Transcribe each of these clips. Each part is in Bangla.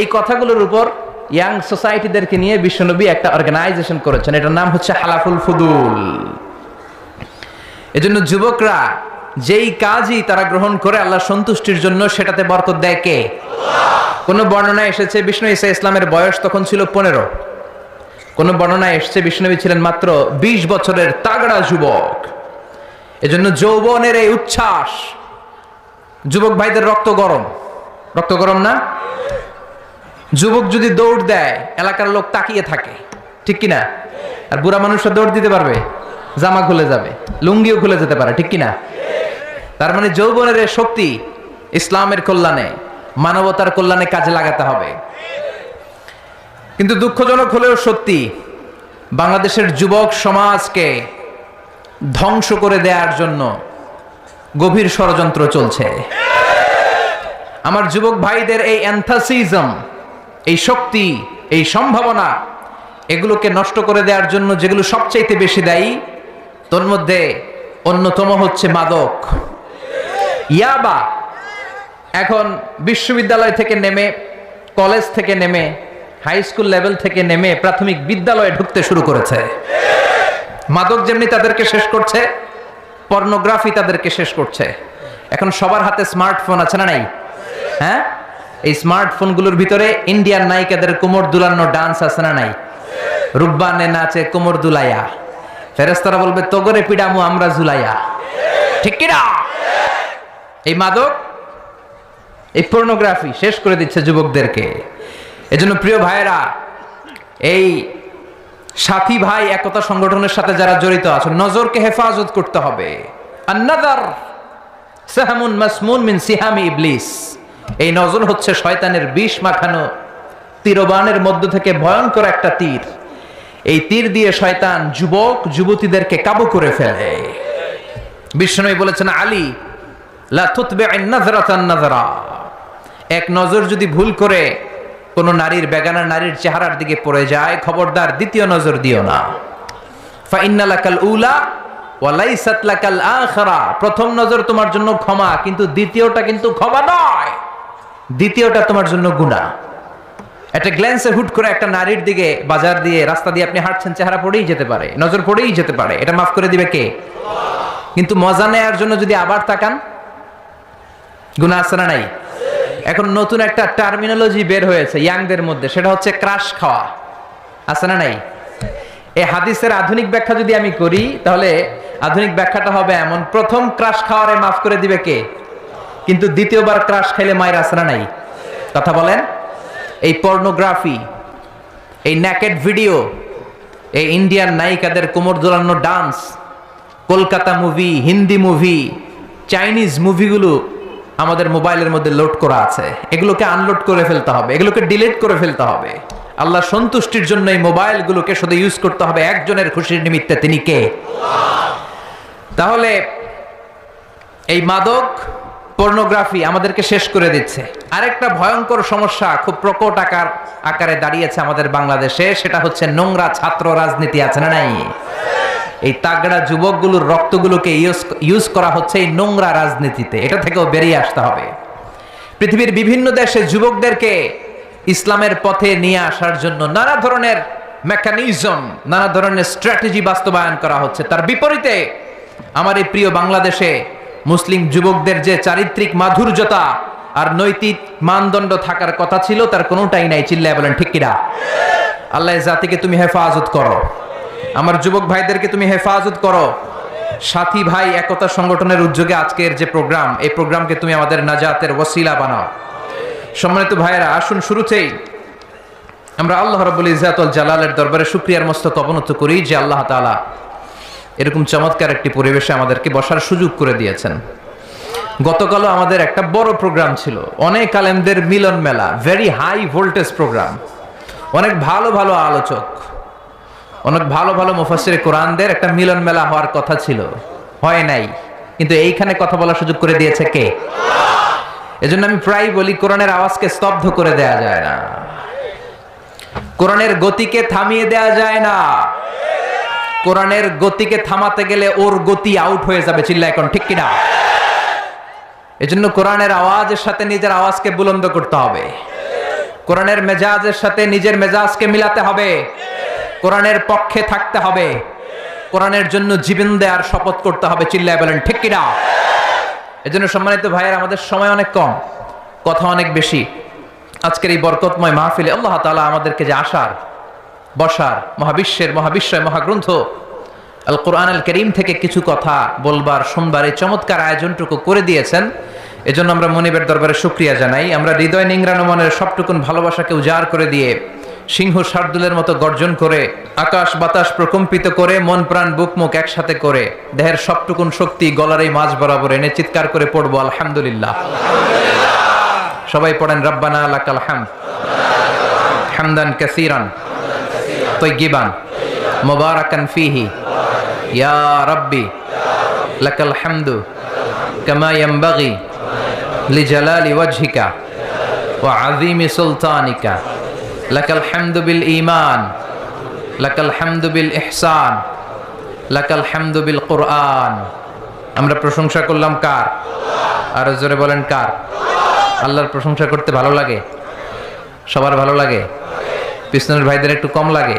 এই কথাগুলোর উপর ইয়াং সোসাইটিদেরকে নিয়ে বিশ্বনবী একটা অর্গানাইজেশন করেছেন, এটার নাম হচ্ছে হালাফুল ফুদুল। এজন্য যুবকরা যেই কাজই তারা গ্রহণ করে আল্লাহ সন্তুষ্টির জন্য, সেটাতে বরকত দেয় কে? কোন বর্ণনায় এসেছে বিষ্ণু ঈসা ইসলামের বয়স তখন ছিল 15। কোন বর্ণনায় এসেছে বিষ্ণুনবী ছিলেন মাত্র 20 বছরের তাগড়া যুবক। এজন্য যৌবনের এই উচ্ছ্বাস, যুবক ভাইদের রক্ত গরম না? যুবক যদি দৌড় দেয় এলাকার লোক তাকিয়ে থাকে, ঠিক কিনা? আর বুড়া মানুষরা দৌড় দিতে পারবে? জামা খুলে যাবে, লুঙ্গিও খুলে যেতে পারে, ঠিক কিনা? তার মানে যৌবনের এই শক্তি ইসলামের কল্যাণে, মানবতার কল্যাণে কাজে লাগাতে হবে। কিন্তু দুঃখজনক হলেও সত্যি, বাংলাদেশের যুবক সমাজকে ধ্বংস করে দেওয়ার জন্য গভীর ষড়যন্ত্র চলছে। আমার যুবক ভাইদের এই এনথাসিজম, এই শক্তি, এই সম্ভাবনা, এগুলোকে নষ্ট করে দেওয়ার জন্য যেগুলো সবচাইতে বেশি দায়ী, তোর মধ্যে অন্যতম হচ্ছে মাদক, ইয়াবা। এখন বিশ্ববিদ্যালয় থেকে নেমে, কলেজ থেকে নেমে, হাই স্কুল লেভেল থেকে নেমে প্রাথমিক বিদ্যালয়ে ঢুকতে শুরু করেছে। মাদক যেমনি তাদেরকে শেষ করছে, পর্নোগ্রাফি তাদেরকে শেষ করছে। এখন সবার হাতে স্মার্টফোন আছে না নাই? হ্যাঁ, এই স্মার্টফোনগুলোর ভিতরে ইন্ডিয়ান নায়িকাদের কোমর দুলানো ডান্স আছে না নাই? রুব্বানে নাচে কোমর দুলাইয়া, ফেরেশতারা বলবে তোগরে পিডামু আমরা ঝুলাইয়া, ঠিক কি না? এই মাদক, এই পর্নোগ্রাফি শেষ করে দিচ্ছে যুবকদেরকে। এজন্য প্রিয় ভাইয়েরা, এই সাথী ভাই একতা সংগঠনের সাথে যারা জড়িত আছেন, নজরকে হেফাজত করতে হবে। আন-নাযার সাহমুন মাসমুন মিন সিহামি ইবলিস। এই নজর হচ্ছে শয়তানের বিষ মাখানো তীরবানের মধ্য থেকে ভয়ঙ্কর একটা তীর। এই তীর দিয়ে শয়তান যুবক যুবতীদেরকে কাবু করে ফেলে। বিষ্ণু বলেছেন, আলী লা তুতবি'আন নাযরাতান নাযরা, এক নজর যদি ভুল করে কোন নারীর, বেগানা নারীর চেহারার দিকে পড়ে যায়, খবরদার দ্বিতীয় নজর দিও না। ফা ইন্না লাকাল উলা ওয়া লাইসাত লাকাল আখিরা, প্রথম নজর তোমার জন্য ক্ষমা, কিন্তু দ্বিতীয়টা কিন্তু ক্ষমা নয়, দ্বিতীয়টা তোমার জন্য গুনাহ। একটা গ্ল্যান্সে হুট করে একটা নারীর দিকে, বাজার দিয়ে, রাস্তা দিয়ে আপনি হাঁটছেন, চেহারা পড়েই যেতে পারে, নজর পড়েই যেতে পারে, এটা মাফ করে দিবে কে? কিন্তু মজা নেয়ার জন্য যদি আবার তাকান, গুনাহ আছে না নাই? এখন নতুন একটা টার্মিনোলজি বের হয়েছে ইয়াংদের মধ্যে, সেটা হচ্ছে ক্রাশ খাওয়া, আছে না নাই? এই হাদিসের আধুনিক ব্যাখ্যা যদি আমি করি, তাহলে আধুনিক ব্যাখ্যাটা হবে এমন, প্রথম ক্রাশ খাওয়ারে মাফ করে দিবে কে? কিন্তু দ্বিতীয়বার ক্রাশ খাইলে মায়ের আছে না নাই? কথা বলেন। এই পর্নোগ্রাফি, এই নেকেড ভিডিও, এই ইন্ডিয়ান নায়িকাদের কোমর দোলানো dance, Kolkata movie, Hindi movie, Chinese মুভিগুলো আমাদের মোবাইলের মধ্যে লোড করা আছে। এগুলোকে আনলোড করে ফেলতে হবে, এগুলোকে ডিলিট করে ফেলতে হবে। আল্লাহ সন্তুষ্টির জন্য এই মোবাইলগুলোকে শুধু ইউজ করতে হবে একজনের খুশির নিমিত্তে, তিনি কে? তাহলে এই মাদক, পর্নোগ্রাফি আমাদেরকে শেষ করে দিচ্ছে। আরেকটা ভয়ঙ্কর সমস্যা খুব প্রকট আকারে দাঁড়িয়েছে আমাদের বাংলাদেশে, সেটা হচ্ছে নোংরা ছাত্র রাজনীতি, আছে না নাই? এই তাগড়া যুবকগুলোর রক্তগুলোকে ইউজ করা হচ্ছে এই নোংরা রাজনীতিতে, এটা থেকেও বেরিয়ে আসতে হবে। পৃথিবীর বিভিন্ন দেশে যুবকদেরকে ইসলামের পথে নিয়ে আসার জন্য নানা ধরনের মেকানিজম, নানা ধরনের স্ট্র্যাটেজি বাস্তবায়ন করা হচ্ছে। তার বিপরীতে আমার এই প্রিয় বাংলাদেশে মুসলিম যুবকদের যে চারিত্রিক মাধুর্যতা আর নৈতিক মানদণ্ড থাকার কথা ছিল, তার কোনোটাই নাই। চিল্লায় বলেন ঠিক কিনা? আল্লাহ জাতিকে তুমি হেফাজত করো, আমার যুবক ভাইদেরকে তুমি হেফাজত করো। সাথী ভাই একতা সংগঠনের উদ্যোগে আজকের যে প্রোগ্রাম, এই প্রোগ্রামকে তুমি আমাদের নাজাতের ওসিলা বানাও। সম্মানিত ভাইয়েরা, আসুন শুরুতেই আমরা আল্লাহ রাব্বুল ইজ্জাত ওয়াল জালালের দরবারে শুকরিয়ার মস্তক অবনত করি যে আল্লাহ তাআলা এরকম চমৎকার একটি পরিবেশে আমাদেরকে বসার সুযোগ করে দিয়েছেন। গতকালও আমাদের একটা বড় প্রোগ্রাম ছিল, অনেক আলেমদের মিলন মেলা, ভেরি হাই ভোল্টেজ প্রোগ্রাম, অনেক ভালো ভালো আলোচক, অনেক ভালো ভালো মুফাসসিরে কোরআনদের একটা মিলন মেলা হওয়ার কথা ছিল, হয় নাই। কিন্তু এইখানে কথা বলার সুযোগ করে দিয়েছে কে? এজন্য আমি প্রায় বলি, কোরআনের আওয়াজকে স্তব্ধ করে দেয়া যায় না, কোরআনের গতিকে থামিয়ে দেয়া যায় না। কোরআনের গতিকে থামাতে গেলে ওর গতি আউট হয়ে যাবে। চিল্লা এখন ঠিক কিনা? এজন্য কোরআনের আওয়াজের সাথে নিজের আওয়াজকে বুলন্দ করতে হবে। কোরআনের মেজাজের সাথে নিজের মেজাজকে মিলাতে হবে, কোরআনের পক্ষে থাকতে হবে, কোরআনের জন্য জীবন দেওয়ার শপথ করতে হবে। চিল্লায় বলেন ঠিক কিনা? এজন্য সম্মানিত ভাইয়ের, আমাদের সময় অনেক কম, কথা অনেক বেশি। আজকের এই বরকতময় মাহফিলে আল্লাহ তাআলা আমাদেরকে যে আসার, বসার, মহাবিশ্বয় মহাগ্রন্থ আল কোরআন আল করিম থেকে কিছু কথা বলবার, শুনবার এই চমৎকার আয়োজনটুকু করে দিয়েছেন, এজন্য আমরা মনিবের দরবারে শুকরিয়া জানাই। আমরা হৃদয় নিংড়ানো মনের সবটুকুন ভালোবাসাকে উজাড় করে দিয়ে, সিংহ শার্দুলের মতো গর্জন করে, আকাশ বাতাস প্রকম্পিত করে, মন প্রাণ বুক মুখ একসাথে করে, দেহের সবটুকুন শক্তি গলার এই মাঝ বরাবর এনে চিৎকার করে পড়বো আলহামদুলিল্লাহ। সবাই পড়েন রব্বানা লাকাল হামদ হামদান কাসীরান তাইয়িবান মুবারাকান ফীহি ইয়া রাব্বি লাকাল হামদু কামা ইয়ানবাগি লিজালালি ওয়াজহিকা ওয়া আযীমি সুলতানিকা লাকাল হামদু বিল ঈমান লাকাল হামদু বিল ইহসান লাকাল হামদু বিল কুরআন। আমরা প্রশংসা করলাম কার? আর জোরে বলেন কার? আল্লাহর প্রশংসা করতে ভালো লাগে? সবার ভালো লাগে? পিছনের ভাইদের একটু কম লাগে?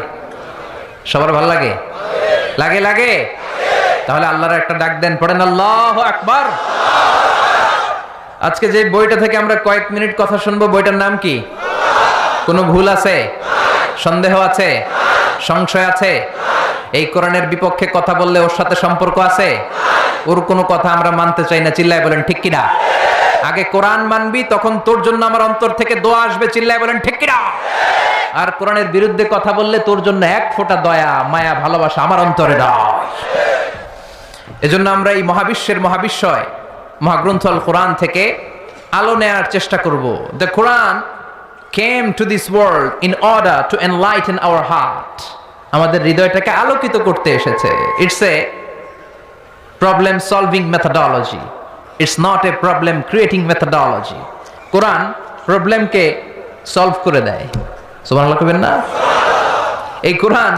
সবার ভালো লাগে? লাগে লাগে? তাহলে আল্লাহর একটা ডাক দেন, পড়েন আল্লাহু আকবার। আজকে যে বইটা থেকে আমরা কয়েক মিনিট কথা শুনবো, বইটার নাম কি? কোনো ভুল আছে? সন্দেহ আছে? সংশয় আছে? এই কোরআনের বিপক্ষে কথা বললে ওর সাথে সম্পর্ক আছে? ওর কোনো কথা আমরা মানতে চাই না। চিল্লায় বলেন ঠিক কিনা? আগে কোরআন মানবি, তখন তোর জন্য আমার অন্তর থেকে দোয়া আসবে। চিল্লায় বলেন ঠিক কিনা? আর কোরআনের বিরুদ্ধে কথা বললে তোর জন্য এক ফোঁটা দয়া, মায়া, ভালোবাসা আমার অন্তরে দাও। এজন্য আমরা এই মহাবিশ্বয় মহাগ্রন্থ আল কোরআন থেকে আলো নেয়ার চেষ্টা করব। The Quran came to this world in order to enlighten our heart. আমাদের হৃদয়টাকে আলোকিত করতে এসেছে। It's a problem solving methodology. It's not a problem creating methodology. Quran প্রবলেমকে সলভ করে দেয়। সুবহানাল্লাহ কইবেন না? এই কোরআন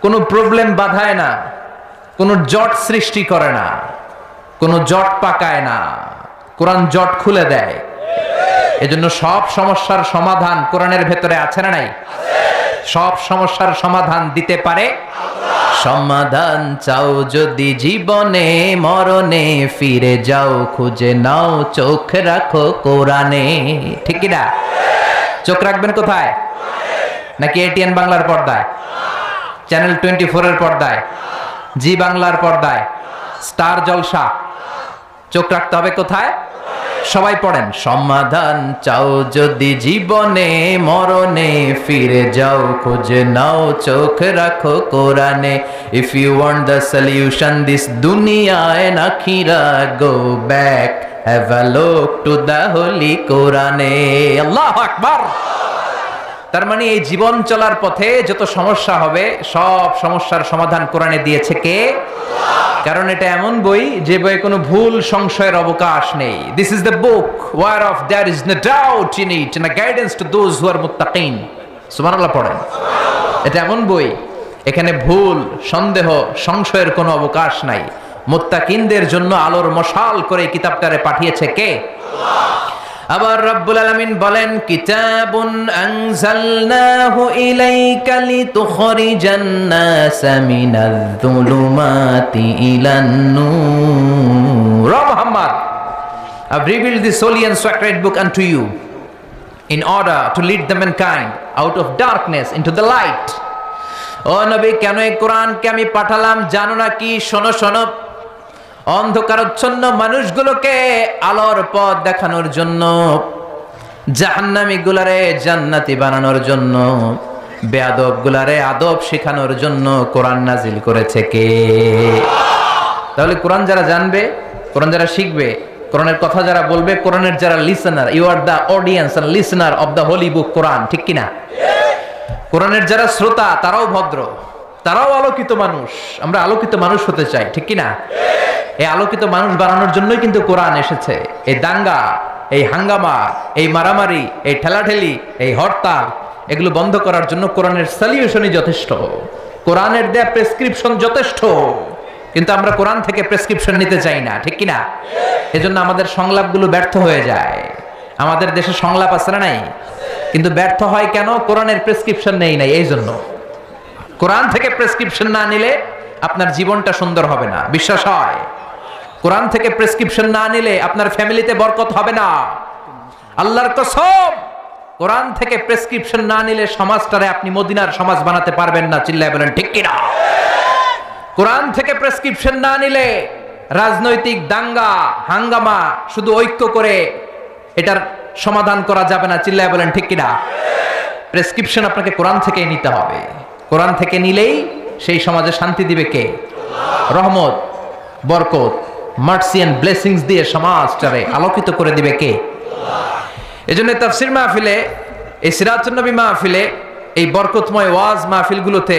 কোনো প্রবলেম বাধায় না, কোনো জট সৃষ্টি করে না, কোনো জট পাকায় না। কোরআন জট খুলে দেয়। এজন্য সব সমস্যার সমাধান কোরআনের ভেতরে আছে না নাই? সব সমস্যার সমাধান দিতে পারে। সমাধান চাও যদি জীবনে, মরণে ফিরে যাও, খুঁজে নাও, চোখ রাখো কোরআনে। ঠিক কি না? চোখ রাখবেন কোথায়? নাকি এটিএন বাংলার পর্দায়, চ্যানেল 24 এর পর্দায়, জি বাংলার পর্দায়, স্টার জলসা? চোখ রাখতে হবে কোথায়? সবাই পড়েন, সমাধান চাও যদি জীবনে, মরণে ফিরে যাও, খুঁজে নাও, চোখ রাখো কোরআনে। If you want the solution this দুনিয়া এন্ড আখিরা, go back, have a look to the holy কোরআনে। আল্লাহু আকবার। তার মানে এই জীবন চলার পথে যত সমস্যা হবে, সব সমস্যার সমাধান কোরআনে দিয়েছে কে? কারণ এটা এমন বই যে বইয়ে কোনো ভুল সংশয়ের অবকাশ নেই। This is the book whereof there is no doubt in it and a guidance to those who are muttaqin. সুবহানাল্লাহ পড়েন। এটা এমন বই, এখানে ভুল, সন্দেহ, সংশয়ের কোনো অবকাশ নাই। মুত্তাকিনদের জন্য আলোর মশাল করে কিতাবটারে পাঠিয়েছে কে? আবার রব্বুল আলামিন বলেন, কিতাবুন আনজালনাহু ইলাইকা লিতুখরিজান NASA Minaj যুলুমাতি ইলান Noor. Muhammad, I've revealed this holy and sacred book unto you in order to lead the mankind out of darkness into the light. ও নবী, কেন এই কোরআনকে আমি পাঠালাম জানো না কি? শোনো শোনো, অন্ধকারাচ্ছন্ন মানুষগুলোকে আলোর পথ দেখানোর জন্য, জাহান্নামী গুলারে জান্নাতি বানানোর জন্য, বেয়াদব গুলারে আদব শেখানোর জন্য কোরআন নাজিল করেছে কে? তাহলে কোরআন যারা জানবে, কোরআন যারা শিখবে, কোরআনের কথা যারা বলবে, কোরআনের যারা listener, you are the audience and listener of the holy book Quran. ঠিক কিনা? কোরআনের যারা শ্রোতা তারাও ভদ্র, তারাও আলোকিত মানুষ। আমরা আলোকিত মানুষ হতে চাই। ঠিক কিনা? এই আলোকিত মানুষ বানানোর জন্যই কিন্তু কোরআন এসেছে। এই দাঙ্গা, এই হাঙ্গামা, এই মারামারি, এই ঠেলাঠেলি, এই হরতাল, এগুলো বন্ধ করার জন্য কোরআনের সলিউশনই যথেষ্ট, কোরআনের দেয়া প্রেসক্রিপশন যথেষ্ট। কিন্তু আমরা কোরআন থেকে প্রেসক্রিপশন নিতে চাই না। ঠিক কিনা? এজন্য আমাদের সংলাপগুলো ব্যর্থ হয়ে যায়। আমাদের দেশে সংলাপ আছে না নাই? কিন্তু ব্যর্থ হয় কেন? কোরআনের প্রেসক্রিপশন নেই নাই এই জন্য। কোরআন থেকে প্রেসক্রিপশন না নিলে আপনার জীবনটা সুন্দর হবে না, বিশ্বাস হয়? কোরআন থেকে প্রেসক্রিপশন না নিলে আপনার ফ্যামিলিতে বরকত হবে না, আল্লাহর কসম। কোরআন থেকে প্রেসক্রিপশন না নিলে সমাজটারে আপনি মদিনার সমাজ বানাতে পারবেন না, চিল্লায় বলেন ঠিক কিনা? কোরআন থেকে প্রেসক্রিপশন না নিলে রাজনৈতিক দাঙ্গা হাঙ্গামা শুধু ঐক্য করে এটার সমাধান করা যাবে না, চিল্লায় বলেন ঠিক কিনা? প্রেসক্রিপশন আপনাকে কোরআন থেকে নিতে হবে। কোরআন থেকে নিলেই সেই সমাজে শান্তি দিবে কে? রহমত, বরকত, মার্সি এন্ড ব্লেসিংস দিয়ে সমাজটারে আলোকিত করে দিবে কে? এজন্য তাফসীর মাহফিলে, এই সিরাতুন নবী মাহফিলে, এই বরকতময় ওয়াজ মাহফিলগুলোতে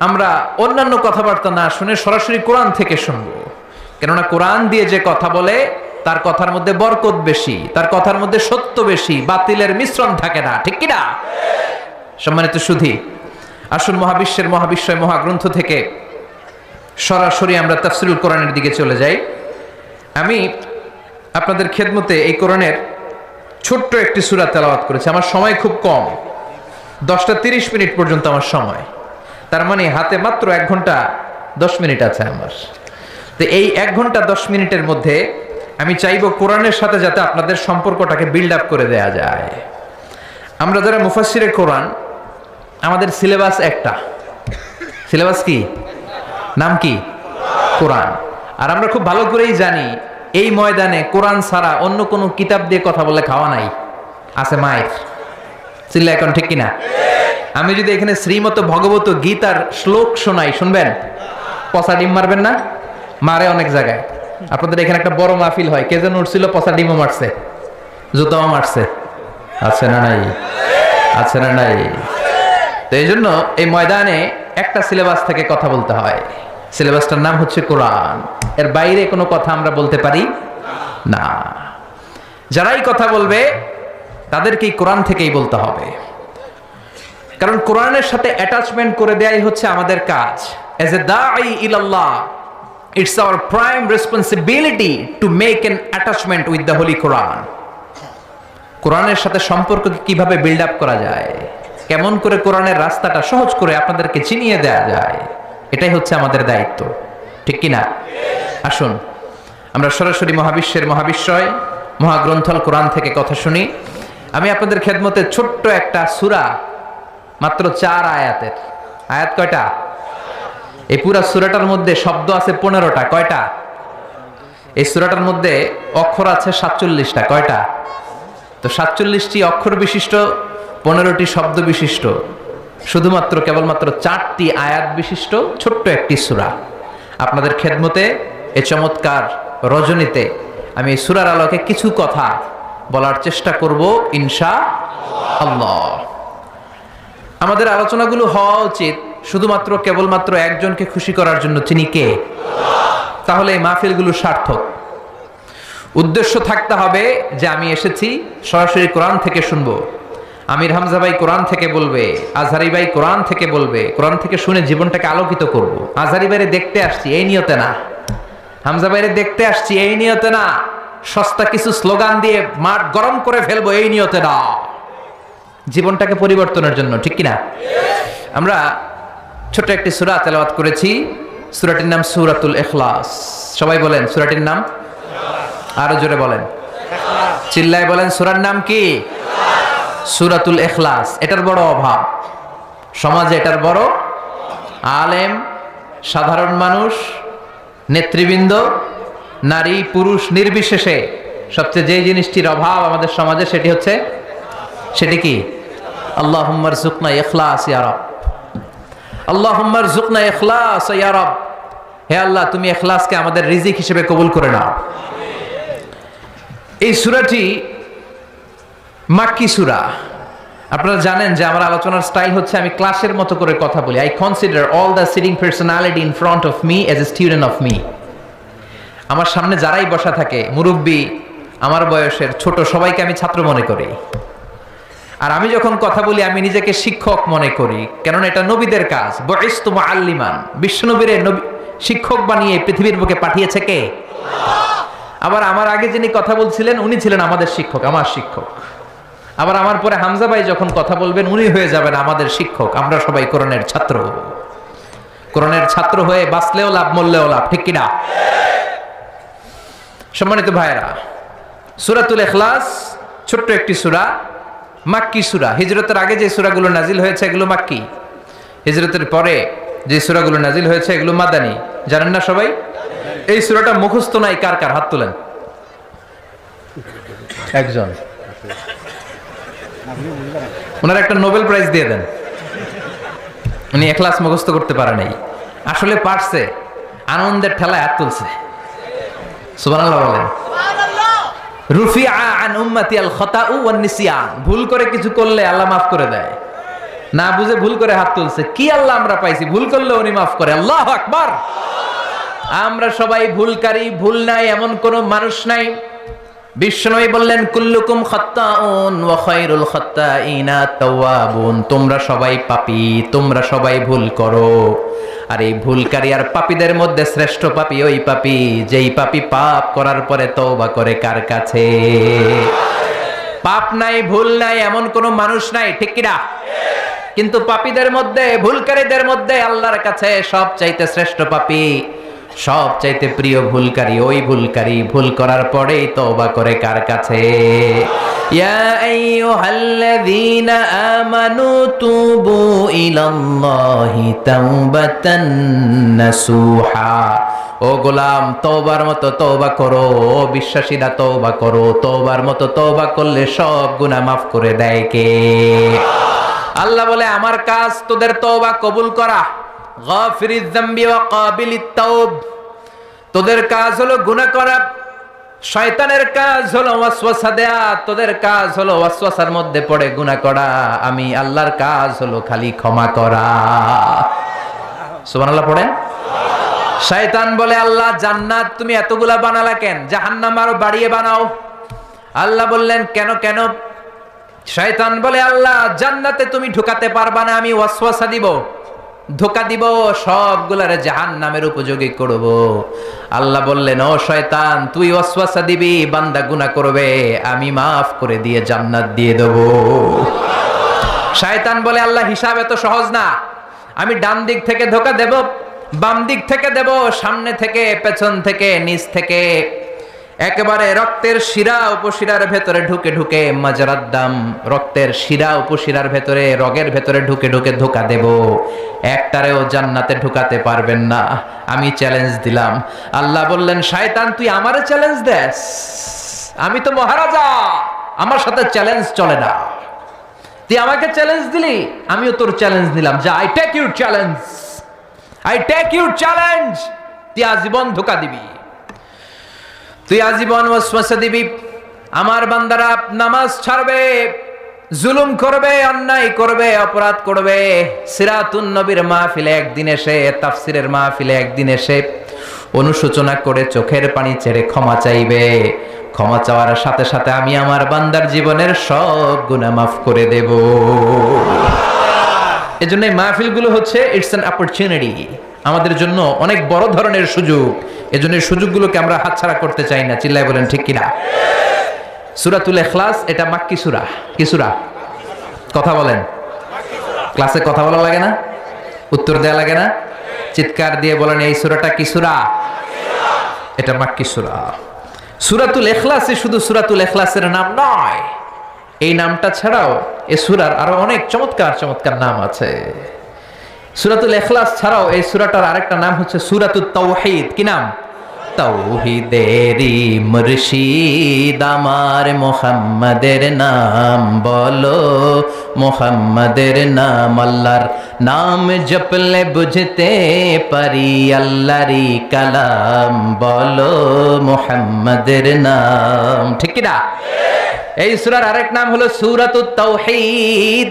আমরা অন্যান্য কথাবার্তা না শুনে সরাসরি কোরআন থেকে শুনবো। কেননা কোরআন দিয়ে যে কথা বলে তার কথার মধ্যে বরকত বেশি, তার কথার মধ্যে সত্য বেশি, বাতিলের মিশ্রণ থাকে না, ঠিক কিনা? সম্মানিত সুধী, আসুন মহাবিশ্বের মহাবিশ্বয় মহাগ্রন্থ থেকে সরাসরি আমরা তাফসীরুল কোরআনের দিকে চলে যাই। আমি আপনাদের খেদমতে এই কোরআনের ছোট্ট একটি সূরা তেলাওয়াত করেছি। আমার সময় খুব কম, 10টা 30 মিনিট পর্যন্ত আমার সময়। তার মানে হাতে মাত্র 1 ঘন্টা 10 মিনিট আছে আমার। তো এই 1 ঘন্টা 10 মিনিটের মধ্যে আমি চাইবো কোরআনের সাথে যাতে আপনাদের সম্পর্কটাকে বিল্ড আপ করে দেয়া যায়। আমরা যারা মুফাসসিরে কোরআন, আমাদের সিলেবাস একটা। সিলেবাস কি? নাম কি? কোরআন। আর আমরা খুব ভালো করেই জানি এই ময়দানে কোরআন ছাড়া অন্য কোনো কিতাব দিয়ে কথা বলে খাওয়া নাই, আছে মায়ের। চিল্লা এখন ঠিক কিনা? আমি যদি এখানে শ্রীমত ভগবত গীতার শ্লোক শোনাই, শুনবেন? পচা ডিম মারবেন না? মারে অনেক জায়গায়। আপনাদের এখানে একটা বড় মাহফিল হয়, কে যেন উঠছিল পচা ডিমও মারছে, জুতাও মারছে, আছে না নাই? আছে না নাই? তো এই জন্য এই ময়দানে একটা সিলেবাস থেকে কথা বলতে হয়। সিলেবাসটার নাম হচ্ছে কোরআন। এর বাইরে কোনো কথা আমরা বলতে পারি না। যারাই কথা বলবে তাদেরকেই কোরআন থেকেই বলতে হবে, কারণ কোরআনের সাথে অ্যাটাচমেন্ট করে দেয়াই হচ্ছে আমাদের কাজ। এজ এ দাঈ ইলাল্লাহ, it's our prime responsibility to make an attachment with the holy Quran. কোরআনের সাথে সম্পর্ককে কিভাবে বিল্ড আপ করা যায়, কেমন করে কোরআনের রাস্তাটা সহজ করে আপনাদেরকে চিনিয়ে দেয়া যায়, এটাই হচ্ছে আমাদের দায়িত্ব, ঠিক কিনা? আসুন আমরা সরাসরি মহাবিশ্বের মহাবিশ্বয় মহাগ্রন্থল কোরআন থেকে কথা শুনি। আমি আপনাদের খেদমতে ছোট্ট একটা সূরা, মাত্র 4 আয়াতের। আয়াত কয়টা? এই পুরা সূরাটার মধ্যে শব্দ আছে 15টা। কয়টা? এই সূরাটার মধ্যে অক্ষর আছে 47টা। কয়টা? তো 47টি অক্ষর বিশিষ্ট, 15টি শব্দ বিশিষ্ট, শুধুমাত্র কেবলমাত্র 4টি আয়াত বিশিষ্ট ছোট্ট একটি সূরা। আপনাদের খেদমতে এই চমৎকার রজনীতে আমি এই সূরার আলোকে কিছু কথা বলার চেষ্টা করব ইনশাআল্লাহ। আমাদের আলোচনাগুলো হওয়া উচিত শুধুমাত্র কেবলমাত্র একজনকে খুশি করার জন্য, তিনি কে? তাহলে এই মাহফিলগুলো সার্থক। উদ্দেশ্য থাকতে হবে যে আমি এসেছি সরাসরি কোরআন থেকে শুনবো, আমির হামজা ভাই কোরআন থেকে বলবে, আজহারি ভাই কোরআন থেকে বলবে, কোরআন থেকে শুনে জীবনটাকে আলোকিত করব। আজহারি ভাইরে দেখতে আসছি এই নিয়তে না, হামজা ভাইরে দেখতে আসছি এই নিয়তে না, সস্তা কিছু স্লোগান দিয়ে মাঠ গরম করে ফেলবো এই নিয়তে না, জীবনটাকে পরিবর্তনের জন্য, ঠিক কিনা? আমরা ছোট একটি সূরা তেলাওয়াত করেছি। সূরাটির নাম সূরাতুল ইখলাস। সবাই বলেন সূরাটির নাম, আরো জোরে বলেন, চিল্লায় বলেন, সূরার নাম কি? সূরাতুল ইখলাস। এটার বড় অভাব সমাজে, এটার বড় আলেম, সাধারণ মানুষ, নেতৃবৃন্দ, নারী পুরুষ নির্বিশেষে সবচেয়ে যে জিনিসটির অভাব আমাদের সমাজে সেটি কি? আল্লাহুম্মা রযুকনা ইখলাস ইয়া রাব, আল্লাহুম্মা রযুকনা ইখলাস ইয়া রাব। হে আল্লাহ, তুমি ইখলাসকে আমাদের রিজিক হিসেবে কবুল করে নাও। এই সূরাটি মাক্কি সূরা। আপনারা জানেন যে আমার আলোচনার স্টাইল হচ্ছে আমি ক্লাসের মতো করে কথা বলি। I consider all the sitting personality in front of me as a student of me. আমার সামনে যারাই বসা থাকে, মুরব্বী, আমার বয়সের, ছোট, সবাইকে আমি ছাত্র মনে করি। আর আমি যখন কথা বলি আমি নিজেকে শিক্ষক মনে করি, কেননা এটা নবীদের কাজ। বুইসতু মুআল্লিমান, বিশ্বনবীরে শিক্ষক বানিয়ে পৃথিবীর বুকে পাঠিয়েছে কে? আবার আমার আগে যিনি কথা বলছিলেন উনি ছিলেন আমাদের শিক্ষক, আমার শিক্ষক। আবার আমার পরে হামজা ভাই যখন কথা বলবেন উনি হয়ে যাবেন আমাদের শিক্ষক। আমরা সবাই কোরআনের ছাত্র। কোরআনের ছাত্র হয়ে বাঁচলেও লাভ, মরলেও লাভ, ঠিক কিনা? সম্মানিত ভাইরা, সূরাতুল ইখলাস ছোট্ট একটি সূরা, মাক্কি সূরা। হিজরতের আগে যে সূরাগুলো নাজিল হয়েছে এগুলো মাক্কি, হিজরতের পরে যে সূরাগুলো নাজিল হয়েছে এগুলো মাদানী। জানেন না সবাই? এই সূরাটা মুখস্থ নাই কার কার? হাত তোলেন। একজন, ওনার একটা নোবেল প্রাইজ দিয়ে দেন। উনি ইখলাস মুখস্থ করতে পারে নাই, আসলে পারছে, আনন্দের ঠেলায় হাত তুলছে। সুবহানাল্লাহ বলেন। রুফিআ আন উম্মতি আল খাতাউ ওয়ান নিসিয়ান, ভুল করে কিছু করলে আল্লাহ মাফ করে দেয়। না বুঝে ভুল করে হাত তুলছে, কি আল্লাহ আমরা পাইছি, ভুল করলে উনি মাফ করে। আল্লাহু আকবার। আমরা সবাই ভুলকারী, ভুল নাই এমন কোন মানুষ নাই। বিশ্বনবী বললেন কুল্লুকুম খাত্তাউন ওয়া খায়রুল খাত্তাইনা তাওয়াবুন, তোমরা সবাই পাপী, তোমরা সবাই ভুল করো, আর এই ভুলকারী আর পাপীদের মধ্যে শ্রেষ্ঠ পাপী ওই পাপী যেই পাপী পাপ করার পরে তওবা করে কার কাছে? পাপ নাই, ভুল নাই এমন কোন মানুষ নাই, ঠিক কিনা? কিন্তু পাপীদের মধ্যে, ভুলকারীদের মধ্যে আল্লাহর কাছে সবচাইতে শ্রেষ্ঠ পাপী, সবচাইতে প্রিয় ভুলকারী ওই ভুলকারী ভুল করার পরেই তওবা করে কার কাছে? ইয়া আইয়ুহাল্লাযীনা আমানু তুবু ইলাল্লাহি তাওবাতান নাসুহা, ও গোলাম তওবার মতো তওবা করো, ও বিশ্বাসীরা তওবা করো। তওবার মতো তওবা করলে সব গুনাহ মাফ করে দেয় কে? আল্লাহ বলে আমার কাজ তোদের তওবা কবুল করা। গাফিরিয যামবি ওয়া কাবিলিত তাওব, তোদের কাজ হলো গুনাহ করা, শয়তানের কাজ হলো ওয়াসওয়াসা দেয়া, তোদের কাজ হলো ওয়াসওয়াসার মধ্যে পড়ে গুনাহ করা। আমি আল্লাহর কাজ হলো খালি ক্ষমা করা। সুবহানাল্লাহ পড়েন। শয়তান বলে আল্লাহ জান্নাত তুমি এতগুলা বানালা কেন, জাহান্নাম আরো বাড়িয়ে বানাও। আল্লাহ বললেন কেন কেন? শয়তান বলে আল্লাহ জান্নাতে তুমি ঢুকাতে পারবা না, আমি ওয়াসওয়াসা দিব, ধোঁকা দিব, সবগুলারে জাহান্নামের উপযোগী করব। আল্লাহ বললেন ও শয়তান তুই ওয়াসওয়াসা দিবি, বান্দা গুনাহ করবে, আমি মাফ করে দিয়ে জান্নাত দিয়ে দেব। শয়তান বলে আল্লাহ হিসাব এত সহজ না, আমি ডান দিক থেকে ধোঁকা দেব, বাম দিক থেকে দেব, সামনে থেকে, পেছন থেকে, নিচ থেকে, একেবারে রক্তের শিরা উপশিরার ভেতরে ঢুকে ঢুকে, মাজরাদ্দাম রক্তের শিরা উপশিরার ভেতরে, রগের ভেতরে ঢুকে ঢুকে ধোঁকা দেব, একটারেও জান্নাতে ঢুকাতে পারবেন না। আমি চ্যালেঞ্জ দিলাম। আল্লাহ বললেন শয়তান তুই আমারে চ্যালেঞ্জ দেস? আমি তো মহারাজা, আমার সাথে চ্যালেঞ্জ চলে না। তুই আমাকে চ্যালেঞ্জ দিলি, আমিও তোর চ্যালেঞ্জ নিলাম। যা, I take your challenge, I take your challenge. তুই আজীবন ধোঁকা দিবি, তুই আজীবন ওয়াসওয়াসা দিবি। আমার বান্দারা নামাজ ছাড়বে, জুলুম করবে, অন্যায় করবে, অপরাধ করবে। সিরাতুন নবীর মাহফিলে একদিন এসে, তাফসিরের মাহফিলে একদিন এসে অনুশোচনা করে চোখের পানি ছেড়ে ক্ষমা চাইবে। ক্ষমা চাওয়ার সাথে সাথে আমি আমার বান্দার জীবনের সব গুনাহ মাফ করে দেব। এজন্য এই মাহফিলগুলো হচ্ছে ইটস অ্যান অপরচুনিটি, আমাদের জন্য অনেক বড় ধরনের সুযোগ। এজন্য এই সুযোগগুলোকে আমরা হাতছাড়া করতে চাই না। চিল্লায় বলেন ঠিক কিনা? সূরাতুল ইখলাস এটা মাক্কি সূরা। কি সূরা? কথা বলেন। ক্লাসে কথা বলা লাগে না? উত্তর দেয়া লাগে না? চিৎকার দিয়ে বলেন এই সূরাটা কি সূরা? এটা মাক্কি সূরা। সূরাতুল ইখলাসই শুধু সূরাতুল ইখলাসের নাম নয়, এই নামটা ছাড়াও এই সূরার আরো অনেক চমৎকার চমৎকার নাম আছে। সূরাতুল ইখলাস ছাড়াও এই সূরাটার আরেকটা নাম হচ্ছে সূরাতুত তাওহীদ। কি নাম? তাওহীদেরই মুর্শিদ আমার মুহাম্মাদের নাম বলো, মুহাম্মাদের নাম। আল্লাহর নাম জপলে বুঝতে পারি আল্লাহরই কালাম বলো, মুহাম্মাদের নাম। ঠিক কি না? এই সূরার আরেক নাম হলো সূরাতুত তাওহীদ।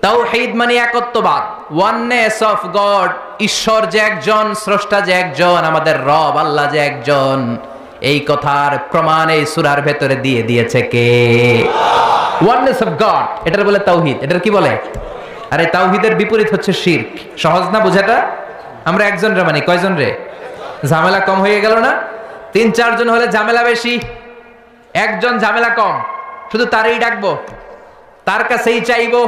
তাওহীদ মানে একত্ববাদ, ওয়াননেস অফ গড। ঈশ্বর যে একজন, স্রষ্টা যে একজন, আমাদের রব আল্লাহ যে একজন, এই কথার প্রমাণ এই সূরার ভেতরে দিয়ে দিয়েছে কে? ওয়াননেস অফ গড, এটার বলে তাওহীদ। এটার কি বলে? আরে তাওহীদের বিপরীত হচ্ছে শিরক। সহজ না বোঝাটা? আমরা একজন রে মানে কয়জন রে? ঝামেলা কম হয়ে গেল না? 3-4 জন হলে ঝামেলা বেশি, একজন ঝামেলা কম, শুধু তারই ডাকবো। তার কাছেই চাইবো,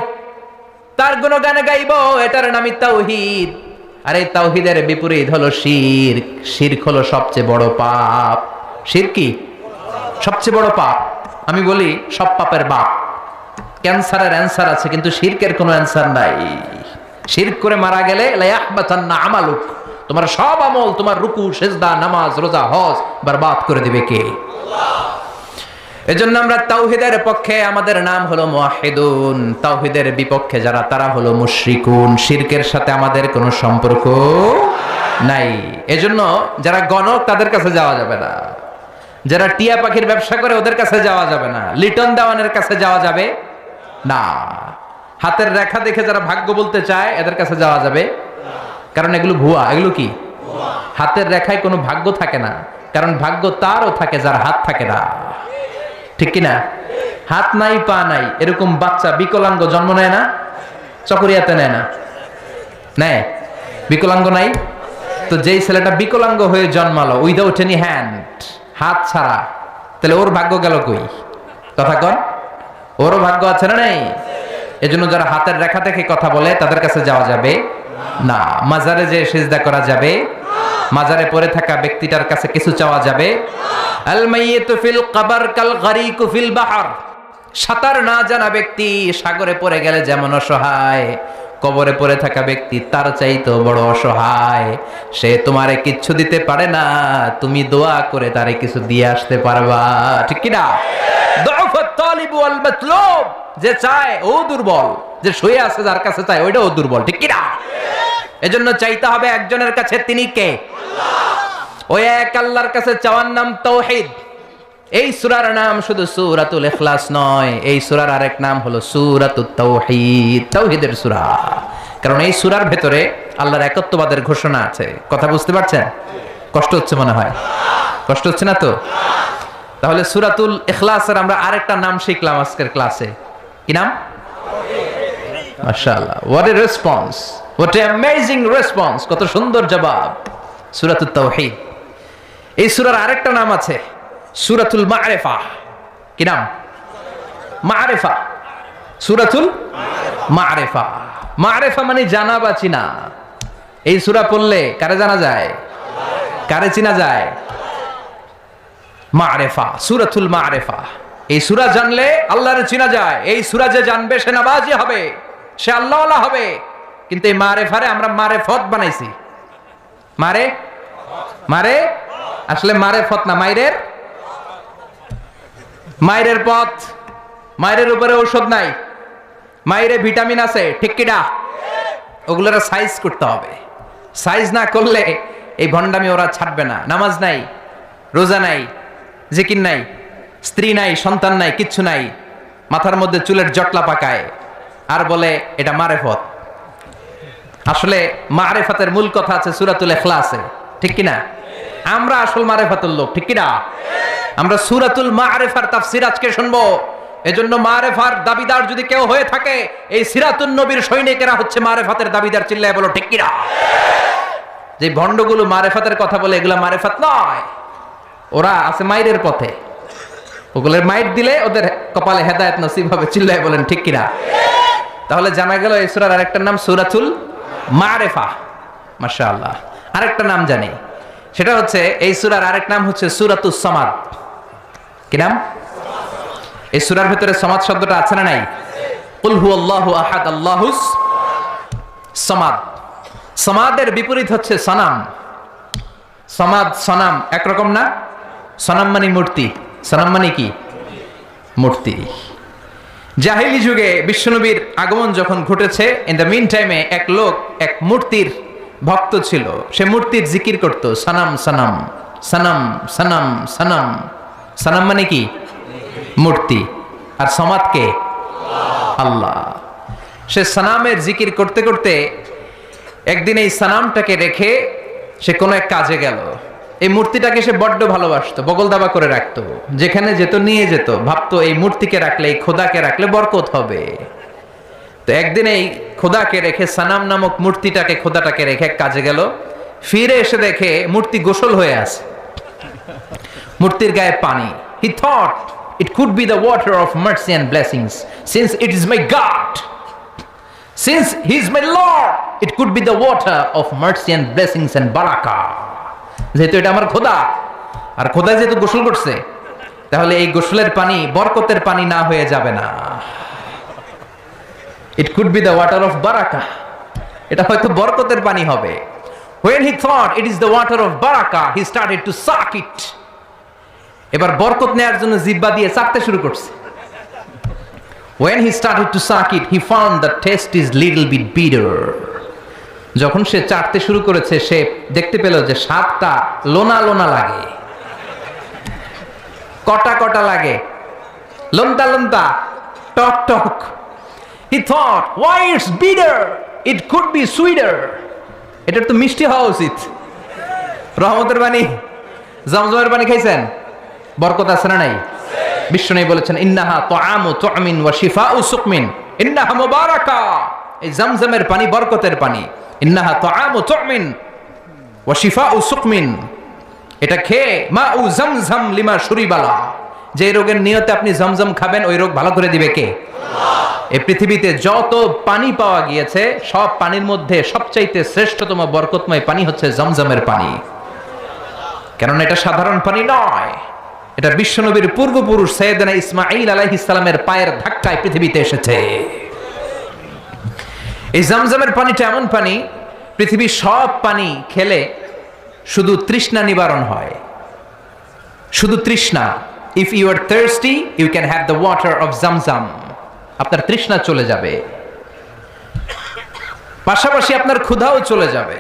তার গুণগান গাইবো, এটার নামই তাওহীদ। আর এই তাওহীদের বিপরীত হলো শিরক। শিরক হলো সবচেয়ে বড় পাপ। শিরক কি? সবচেয়ে বড় পাপ। আমি বলি সব পাপের বাপ। ক্যান্সারের অ্যান্সার আছে, কিন্তু শিরকের কোনো অ্যান্সার নাই। শিরক করে মারা গেলে লা ইয়াহবাতান্না আমালুক, তোমার সব আমল, তোমার রুকু, সিজদা, নামাজ, রোজা, হজ বরবাদ করে দিবে কে? এজন্য আমরা তাওহীদের পক্ষে, আমাদের নাম হলো মুওয়াহহিদুন। তাওহীদের বিপক্ষে যারা, তারা হলো মুশরিকুন। শিরকের সাথে আমাদের কোনো সম্পর্ক নাই। এজন্য যারা গণক, তাদের কাছে যাওয়া যাবে না। যারা টিয়া পাখির ব্যবসা করে, ওদের কাছে যাওয়া যাবে না। লিটন দেওয়ানের কাছে যাওয়া যাবে না। হাতের রেখা দেখে যারা ভাগ্য বলতে চায়, এদের কাছে যাওয়া যাবে, কারণ এগুলো ভুয়া। এগুলো কি? হাতের রেখায় কোনো ভাগ্য থাকে না, কারণ ভাগ্য তারও থাকে যার হাত থাকে না। ঠিক কিনা? হাত নাই, পা নাই, এরকম বাচ্চা বিকলাঙ্গ জন্ম নেয় না? চকরিয়াতে নেয় না? নেয়? বিকলাঙ্গ নাই তো? যেই ছেলেটা বিকলাঙ্গ হয়ে জন্মালো উইদাউট এনি হ্যান্ড, হাত ছাড়া, তাহলে ওর ভাগ্য গেল কই? কথা কন, ওরও ভাগ্য আছে না নেই? এজন্য যারা হাতের রেখা দেখে কথা বলে, তাদের কাছে যাওয়া যাবে না। মাজারে যে সিজদা করা যাবে, মাজারে পড়ে থাকা ব্যক্তিটার কাছে কিছু চাওয়া যাবে। আল মাইয়িতু ফিল কবর কাল গরিকু ফিল বাহর। সাঁতার না জানা ব্যক্তি সাগরে পড়ে গেলে যেমন অসহায়, কবরে পড়ে থাকা ব্যক্তি তার চাইতেও বড় অসহায়। সে তোমারে কিচ্ছু দিতে পারে না, তুমি দোয়া করে তারে কিছু দিয়ে আসতে পারবা। ঠিক কি না? দুআফাত তালিব ওয়াল মাতলুব। যে চায় ও দুর্বল, যে শুয়ে আছে যার কাছে চায় ওইটাও দুর্বল। ঠিক কি না? এজন্য চাইতে হবে একজনের কাছে, তিনি কে? আল্লাহ। ওই এক আল্লাহর কাছে চাওয়ার নাম তাওহীদ। এই সূরার নাম শুধু সূরাতুল ইখলাস নয়, এই সূরার আরেক নাম হলো সূরাতুত তাওহীদ, তাওহীদের সূরা। কারণ এই সূরার ভেতরে আল্লাহর একত্ববাদের ঘোষণা আছে। কথা বুঝতে পারছেন? কষ্ট হচ্ছে মনে হয়? কষ্ট হচ্ছে না তো? তাহলে সূরাতুল ইখলাসের আমরা আরেকটা নাম শিখলাম আজকের ক্লাসে। কি নাম? মাশাআল্লাহ, what a response, what a amazing response, কত সুন্দর জবাব। সূরাতুত তাওহীদ। এই সূরার আরেকটা নাম আছে সূরাতুল মা'রিফা। কি নাম? মা'রিফা। সূরাতুল মা'রিফা। মা'রিফা মানে জানা বা চিনা। এই সূরা পড়লে কারে জানা যায়? কারে চিনা যায়? মা'রিফা, সূরাতুল মা'রিফা। এই সূরা জানলে আল্লাহরে চিনা যায়। এই সূরা যে জানবে সে নামাজি হবে, সে আল্লাহওয়ালা হবে। কিন্তু এই মা'রিফারে আমরা মারেফত বানাইছি। মারে আসলে মারেফত না, মায়ের পথ। মায়ের উপরে ঔষধ নাই, মায়ের ভিটামিন আছে। ঠিক কিনা? ওগুলোর সাইজ করতে হবে। সাইজ না করলে এই ভণ্ডামি ওরা ছাড়বে না। নামাজ নাই, রোজা নাই, জিকির নাই, স্ত্রী নাই, সন্তান নাই, কিচ্ছু নাই, মাথার মধ্যে চুলের জটলা পাকায়, আর বলে এটা মারেফত। আসলে মারেফতের মূল কথা আছে সূরাতুল ইখলাসে। ঠিক কিনা? আমরা আসল মারেফাতুল লোক। ঠিক কিনা? আমরা সূরাতুল মা'রিফার তাফসীর আজকে শুনবো। এজন্য মারেফার দাবিদার যদি কেউ হয়ে থাকে, এই সিরাতুন নবীর সৈনিকেরা হচ্ছে মারেফাতের দাবিদার। চিল্লায় বলো ঠিক কিনা? যে ভণ্ডগুলো মারেফাতের কথা বলে, এগুলা মারেফাত নয়, ওরা আছে মাইরের পথে। ওগুলোর মাইর দিলে ওদের কপালে হেদায়েত নসিব হবে। চিল্লায় বলেন ঠিক কিনা? তাহলে জানা গেল এই সূরার আরেকটা নাম সূরাতুল মা'রিফা। মাশাআল্লাহ। আরেকটা নাম জানি, সেটা হচ্ছে এই সূরার আরেক নাম হচ্ছে সূরাতুস সামাদ। কি নাম? এই সূরার ভিতরে সামাদ শব্দটা আছে না নাই? কুল হুয়াল্লাহু আহাদ আল্লাহুস সামাদ। সামাদের বিপরীত হচ্ছে সনাম। সামাদ সনাম একরকম না? সনাম মানে মূর্তি, সনাম মানে কি? মূর্তি। জাহেলি যুগে বিশ্বনবীর আগমন যখন ঘটেছে, ইন দ্য মিন টাইমে এক লোক এক মূর্তির ভক্ত ছিল। সে মূর্তির জিকির করত, সনাম সনাম সনাম সনাম সনাম। সনাম মানে কি? মূর্তি। আর সমাদ কে? আল্লাহ। সে সনামের জিকির করতে করতে একদিন এই সনামটাকে রেখে সে কোনো এক কাজে গেল। এই মূর্তিটাকে সে বড্ড ভালোবাসতো, বগল দাবা করে রাখতো। যেখানে যেত নিয়ে যেত, ভাবতো এই মূর্তিকে রাখলে, এই খোদাকে রাখলে বরকত হবে। তো একদিন এই খোদাকে রেখে, সানাম নামক মূর্তিটাকে, খোদাটাকে রেখে কাজে গেল। ফিরে এসে দেখে মূর্তি গোসল হয়ে আছে, মূর্তির গায়ে পানি। He thought It could be the water of mercy and blessings. Since it is my God, since He is my Lord, it could be the water of mercy and blessings and barakah. যেহেতু এটা আমার খোদা, আর খোদা যেহেতু গোসল করছে, তাহলে এই গোসলের পানি বরকতের পানি না হয়ে যাবে না। It could be the water of barakah. এটা হয়তো বরকতের পানি হবে। When he thought it is the water of barakah, he started to suck it. এবার বরকত নেয়ার জন্য জিহ্বা দিয়ে চাটতে শুরু করছে। When he started to suck it, he found the taste is little bit bitter. যখন সে চাটতে শুরু করেছে, সে দেখতে পেল যে স্বাদটা লোনা লোনা লাগে, কটা কটা লাগে, লন্তা লন্তা, টক টক। He thought, why it's bitter? It could be sweeter. এটা তো মিষ্টি হওয়া উচিত। রহমতের পানি, জমজমের পানি খাইছেন? বরকত আছে না নাই? বিশ্বনবী বলেছেন, ইন্নাহা তুআমু তুআমিন ওয়া শিফাউ সুকমিন, ইন্নাহা মুবারাকা। এই জমজমের পানি বরকতের পানি। ইন্নাহা তুআমু তুআমিন ওয়া শিফাউ সুকমিন, এটা খেয়ে মাউ জমজম লিমা শুরিবালা, যে রোগের নিয়তে আপনি জমজম খাবেন ওই রোগ ভালো করে দিবে কে? এই পৃথিবীতে যত পানি পাওয়া গিয়েছে সব পানির মধ্যে সবচাইতে শ্রেষ্ঠতম বরকতময় পানি হচ্ছে জমজমের পানি। কেননা এটা সাধারণ পানি নয়, এটা বিশ্বনবীর পূর্বপুরুষ সাইয়েদনা ইসমাঈল আলাইহিস সালামের পায়ের ধাক্কায় পৃথিবীতে এসেছে। এই জমজমের পানিটা এমন পানি, পৃথিবীর সব পানি খেলে শুধু তৃষ্ণা নিবারণ হয়, শুধু তৃষ্ণা। If you are thirsty, you can have the water of Zamzam. আপনার তৃষ্ণা চলে যাবে, পাশাপাশি আপনার ক্ষুধাও চলে যাবে।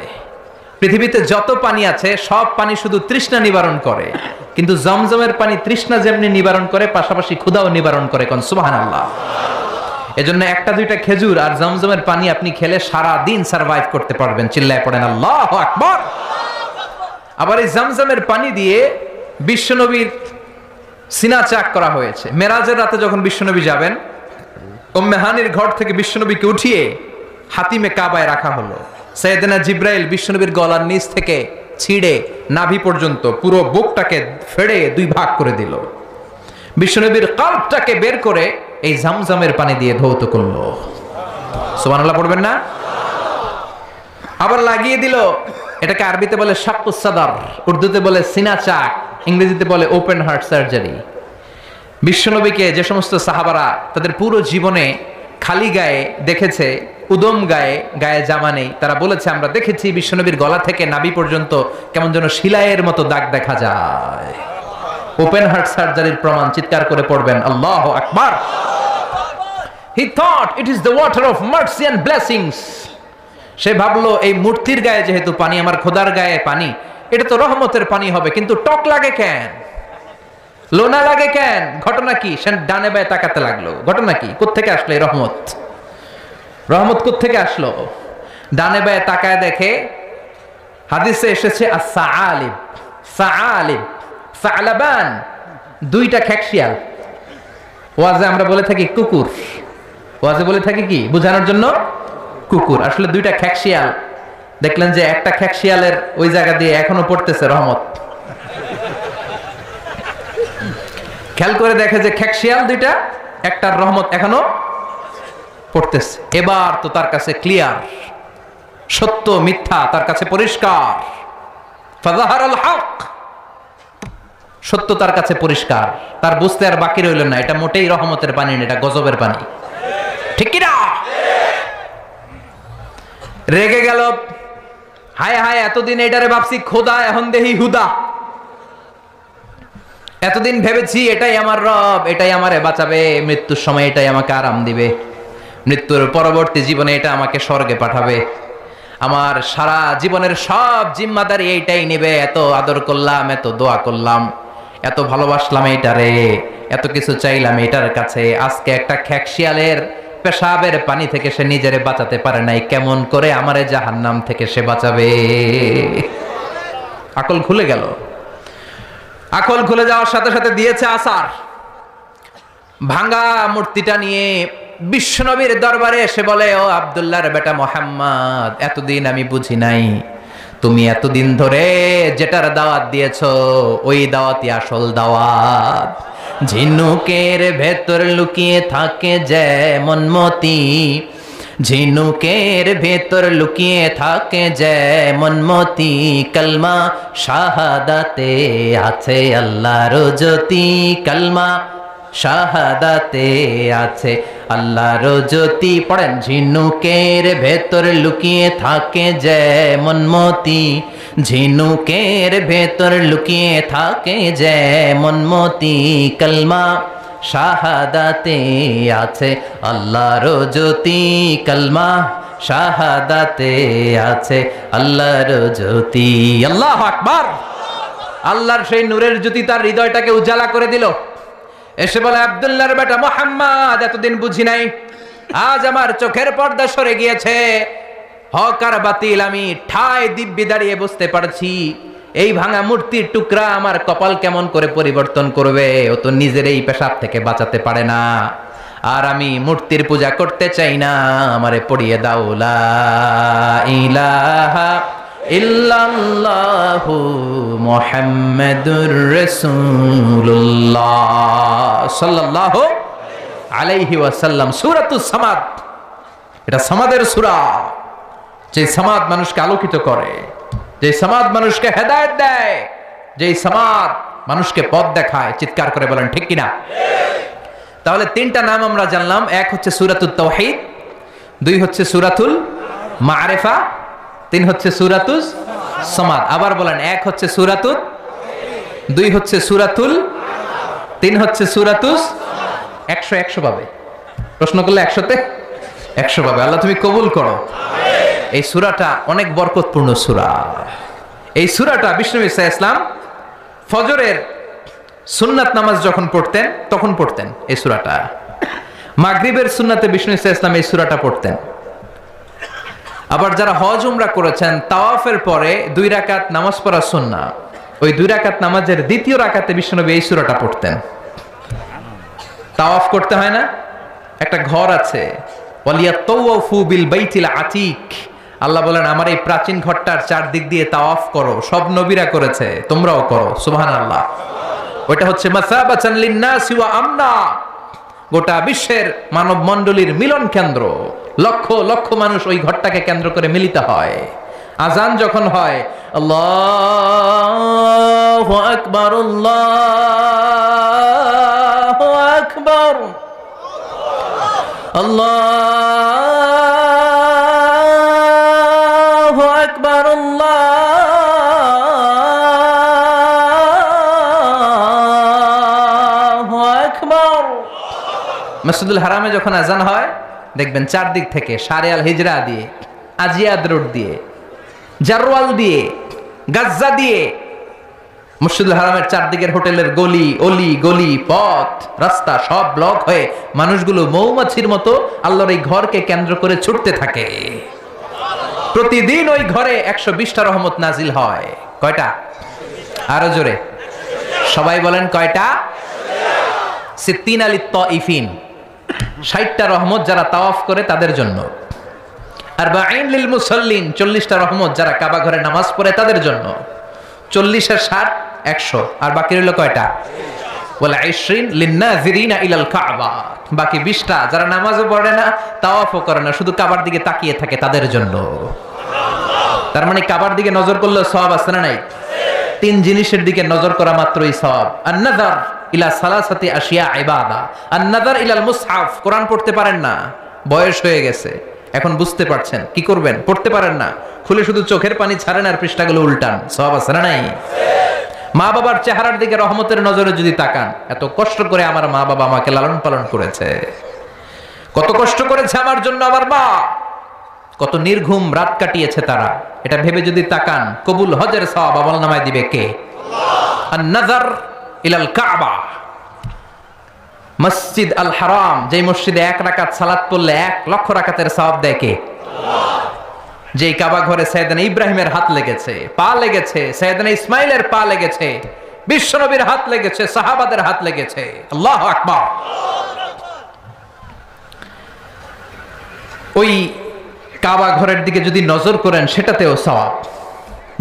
পৃথিবীতে যত পানি আছে সব পানি শুধু তৃষ্ণা নিবারণ করে, কিন্তু জমজমের পানি তৃষ্ণা যেমনি নিবারণ করে, পাশাপাশি ক্ষুধাও নিবারণ করে। কোন সুবহানাল্লাহ। এজন্য একটা দুইটা খেজুর আর জমজমের পানি আপনি খেলে সারা দিন সার্ভাইভ করতে পারবেন। চিল্লায় পড়েন আল্লাহু আকবার। আবার এই জমজমের পানি দিয়ে বিশ্বনবীর সিনা চাক করা হয়েছে। মেরাজের রাতে যখন বিশ্বনবী যাবেন, উম্মে হানির ঘর থেকে বিশ্বনবীকে উঠিয়ে হাতিমে কাবায় রাখা হলো। সাইয়েদনা জিব্রাইল বিশ্বনবীর গলার নিচ থেকে ছিঁড়ে নাভি পর্যন্ত পুরো বুকটাকে ফেড়ে দুই ভাগ করে দিল। বিশ্বনবীর কলবটাকে বের করে এই জমজমের পানি দিয়ে ধৌত করলো। সুবহানাল্লাহ পড়বেন না? আবার লাগিয়ে দিল, এটাকে আরবিতে বলে শাক্কুস সাদর, উর্দুতে বলে সিনা চাক, ইংরেজিতে বলে ওপেন হার্ট সার্জারি। বিশ্বনবীকে যে সমস্ত সাহাবারা তাদের পুরো জীবনে খালি গায়ে দেখেছে, উদম গায়ে, গায়ে জামা নেই, তারা বলেছে আমরা দেখেছি বিশ্বনবীর গলা থেকে নাভি পর্যন্ত কেমন যেন শিলায়ের মতো দাগ দেখা যায়। ওপেন হার্ট সার্জারির প্রমাণ। চিৎকার করে পড়বেন আল্লাহু আকবার। He thought it is the water of mercy and blessings. সে ভাবলো এই মূর্তির গায়ে যেহেতু পানি, আমার খোদার গায়ে পানি, এটা তো রহমতের পানি হবে, কিন্তু টক লাগে কেন, লোনা লাগে কেন? ঘটনা কি? সে ডানে বায়ে তাকাতে লাগলো। ঘটনা কি? কোত্থেকে আসলো এই রহমত? রহমত কোত্থেকে আসলো? ডানে বায়ে তাকায় দেখে হাদিসে এসেছে as-sa'alib, sa'alib, সালাবান, দুইটা খেকশিয়াল। ওয়াজে আমরা বলে থাকি কুকুর, ওয়াজে বলে থাকি কি বোঝানোর জন্য? কুকুর। আসলে দুইটা খেকশিয়াল। দেখলেন যে একটা খেকশিয়ালের ওই জায়গা দিয়ে এখনো পড়তেছে রহমত। খেয়াল করে দেখে যে খেকশিয়াল দুইটা, একটার রহমত এখনো পড়তেছে। এবার তো তার কাছে ক্লিয়ার, সত্য মিথ্যা তার কাছে পরিষ্কার। ফাযাহারাল হক, সত্য তার কাছে পরিষ্কার, তার বুঝতে আর বাকি রইল না এটা মোটেই রহমতের পানি না, এটা গজবের পানি। ঠিক কি না? রেগে গেল, হায় হায়, এতদিন এটারে ভাবছি খোদা, এখন দেহি হুদা। এতদিন ভেবেছি এটাই আমার রব, এটাই আমারে বাঁচাবে, মৃত্যুর সময় এটাই আমাকে আরাম দিবে, মৃত্যুর পরবর্তী জীবনে এটা আমাকে স্বর্গে পাঠাবে, আমার সারা জীবনের সব জিম্মাদারি এইটাই নেবে। এত আদর করলাম, এত দোয়া করলাম, এত ভালোবাসলাম এইটারে, এত কিছু চাইলাম এটার কাছে, আজকে একটা খেকশিয়ালের পেশাবের পানি থেকে সে নিজেরে বাঁচাতে পারে নাই, কেমন করে আমারে জাহান্নাম থেকে সে বাঁচাবে? আকল খুলে গেল। আকল খুলে যাওয়ার সাথে সাথে দিয়েছে আসার। ভাঙা মূর্তিটা নিয়ে বিশ্বনবীর দরবারে এসে বলে, ও আব্দুল্লাহর বেটা মুহাম্মদ, এতদিন আমি বুঝি নাই তুমি এতদিন ধরে যেটার দাওয়াত দিয়েছো ওই দাওয়াতই আসল দাওয়াত। ঝিনুকের ভেতর লুকিয়ে থাকে যেমন মতি, ঝিনুকের ভেতর লুকিয়ে থাকে যেমন মতি, কলমা শাহাদাতে আছে আল্লাহর জ্যোতি, কলমা শাহাদাতে আছে আল্লাহর জ্যোতি। পড়েন, ঝিনুকের ভেতর লুকিয়ে থাকে যেমন মতি, ঝিনুকের ভেতর লুকিয়ে থাকে যেমন মতি, কলমা শাহাদাতে আছে আল্লাহর জ্যোতি, কলমা শাহাদাতে আছে আল্লাহর জ্যোতি। আল্লাহু আকবার। আল্লাহর সেই নূরের জ্যোতি তার হৃদয়টাকে উজালা করে দিল। এসে বলে, আব্দুল্লাহর বেটা মুহাম্মদ, এতদিন বুঝি নাই, আজ আমার চোখের পর্দা সরে গিয়েছে, হক আর বাতিল আমি ঠায় দিব্যি দাঁড়িয়ে বুঝতে পারছি। এই ভাঙা মূর্তির টুকরা আমার কপাল কেমন করে পরিবর্তন করবে, ও তো নিজের এই পেশাব থেকে বাঁচাতে পারে না। আর আমি মূর্তির পূজা করতে চাই না, আমারে পড়িয়ে দাও লা ইলাহা ইল্লাল্লাহু মুহাম্মাদুর রাসূলুল্লাহ সাল্লাল্লাহু আলাইহি ওয়াসাল্লাম। সূরাতুস সামাদ, এটা সামাদের সূরা, যে সামাদ মানুষকে আলোকিত করে, যে সামাদ মানুষকে হেদায়েত দেয়, যে সামাদ মানুষকে পথ দেখায়। চিৎকার করে বলেন ঠিক কিনা? তাহলে তিনটা নাম আমরা জানলাম। এক হচ্ছে সূরাতুত তাওহীদ, দুই হচ্ছে সূরাতুল মাআরিফা, তিন হচ্ছে সূরাতুস সামাদ। আবার বলেন, এক হচ্ছে সূরাতুত, দুই হচ্ছে সূরাতুল, তিন হচ্ছে সূরাতুস। 100 পাবে। প্রশ্ন করলে 100তে 100 পাবে। আল্লাহ তুমি কবুল করো। এই সূরাটা অনেক বরকতপূর্ণ সূরা। এই সূরাটা বিষ্ণু ঈসা ইসলাম ফজরের সুন্নাত নামাজ যখন পড়তেন তখন পড়তেন এই সূরাটা। মাগরিবের সুন্নাতে বিষ্ণু ঈসা ইসলাম এই সূরাটা পড়তেন। আবার যারা হজ উমরা করেছেন, তাওয়াফের পরে 2 রাকাত নামাজ পড়া সুন্নাহ, ওই 2 রাকাত নামাজের দ্বিতীয় রাকাতে বিষ্ণুনবী এই সূরাটা পড়তেন। তাওয়াফ করতে হয় না? একটা ঘর আছে, ওয়ালিয়াতাওয়াফু বিল বাইতিল আতীক। আল্লাহ বলেন, আমার এই প্রাচীন ঘরটার চারদিক দিয়ে তাওয়াফ করো। সব নবীরা করেছে, তোমরাও করো। সুবহানাল্লাহ। ওইটা হচ্ছে মাসাবাতান লিন্নাসি ওয়া আমনা, গোটা বিশ্বের মানব মণ্ডলীর মিলন কেন্দ্র। লক্ষ লক্ষ মানুষ ওই ঘরটাকে কেন্দ্র করে মিলিত হয়। আজান যখন হয়, আল্লাহু আকবার, আল্লাহু আকবার, আল্লাহু আকবার, আল্লাহু আকবার। মসজিদুল হারামে যখন আজান হয়, দেখবেন চারদিক থেকে শারে আল হিজরা দিয়ে, আজিয়াদ রোড দিয়ে, জারওয়াল দিয়ে, গাজ্জা দিয়ে, মসজিদুল হারামের চারদিকের হোটেলের গলি অলি, গলি পথ রাস্তা সব ব্লক হয়ে মানুষগুলো মৌমাছির মতো আল্লাহর এই ঘরকে কেন্দ্র করে ছুটতে থাকে। প্রতিদিন ওই ঘরে 120টা রহমত নাজিল হয়। কয়টা? আরো জোরে সবাই বলেন, কয়টা? 60 আলিত তাইফিন, 60টা রহমত যারা তাওয়াফ করে তাদের জন্য। আর বাঈন লিল মুসাল্লিন, 40টা রহমত যারা কাবা ঘরে নামাজ পড়ে তাদের জন্য। 40 আর 60 100, আর বাকি রইল কয়টা? ওয়ালা 20 লিন্নাযিরিনা ইলাল কাবা, বাকি 20টা যারা নামাজও পড়ে না, তাওয়াফও করে না, শুধু কাবার দিকে তাকিয়ে থাকে তাদের জন্য। তার মানে কাবার দিকে নজর করলে সওয়াব আছে না নাই? 3 জিনিসের দিকে নজর করা মাত্রই সওয়াব। আন-নাযার ইলা সালাসাতি আশিয়া ইবাদা, আন-নাযার ইলাল মুসহাফ, কোরআন পড়তে পারেন না, বয়স হয়ে গেছে, এখন বুঝতে পারছেন, কি করবেন? পড়তে পারেন না, খুলে শুধু চোখের পানি ছাড়েন আর পৃষ্ঠাগুলো উল্টান, সওয়াব আছে না নাই? মা বাবার চেহারার দিকে রহমতের নজরে যদি তাকান, এত কষ্ট করে আমার মা বাবা আমাকে লালন পালন করেছে, কত কষ্ট করেছে আমার জন্য আমার মা, কত নির্ঘুম রাত কাটিয়েছে তারা, এটা ভেবে যদি তাকান, কবুল হজের সওয়াব আমলনামায় দিবে কে? আল্লাহ। আন-নাযার ইলাল কাবা, মসজিদ আল হারাম, যে মসজিদে 1 রাকাত সালাত পড়লে 1 লক্ষ রাকাতের সওয়াব দেয় কে? আল্লাহ। যেই কাবা ঘরে সাইয়েদনা ইব্রাহিমের হাত লেগেছে, পা লেগেছে, সাইয়েদনা ইসমাইলের পা লেগেছে, বিশ্বনবীর হাত লেগেছে, সাহাবাদের হাত লেগেছে। আল্লাহু আকবার। ওই কাবা ঘরের দিকে যদি নজর করেন, সেটাতেও সওয়াব,